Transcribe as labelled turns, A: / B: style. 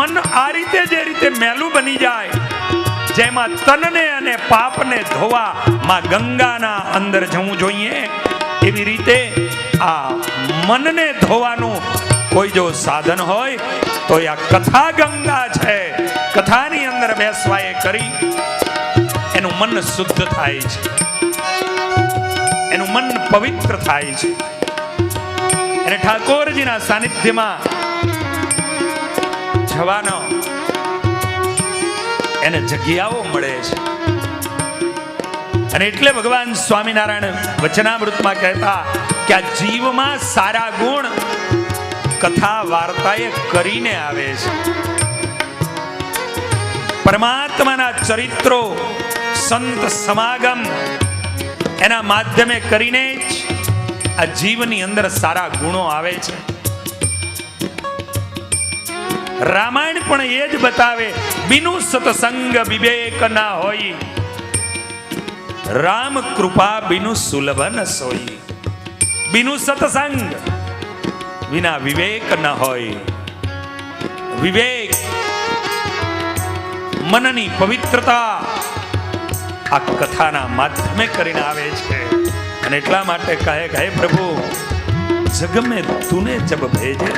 A: મન આ રીતે જે રીતે મેલું બની જાય, જેમાં તનને અને પાપને ધોવા માં ગંગાના અંદર જવું જોઈએ, એવી રીતે આ મનને ધોવાનું કોઈ જો સાધન હોય તો આ કથા ગંગા છે. કથાની અંદર બેસવા એ કરી એનું મન શુદ્ધ થાય છે, એનું મન પવિત્ર થાય છે, અને ઠાકોરજીના સાનિધ્યમાં જવાનો એને જગ્યાઓ મળે છે. અને એટલે ભગવાન સ્વામિનારાયણ વચનામૃતમાં કહેતા કે આ જીવમાં સારા ગુણ કથા વાર્તાએ કરીને આવે છે. પરમાત્માના ચરિત્રો સંત સમાગમ એના માધ્યમે કરીને જ આ જીવની અંદર સારા ગુણો આવે છે. રામાયણ પણ એ જ બતાવે, બિનુ સત્સંગ વિવેક ના હોય, રામ કૃપા બિનુ સુલભ ન સોઈ. બિનુ સત્સંગ વિના વિવેક ન હોય. વિવેક મનની પવિત્રતા આ કથાના માધ્યમે કરીને આવે છે. અને એટલા માટે કહે પ્રભુ જગ મેં તુને જબ ભેજે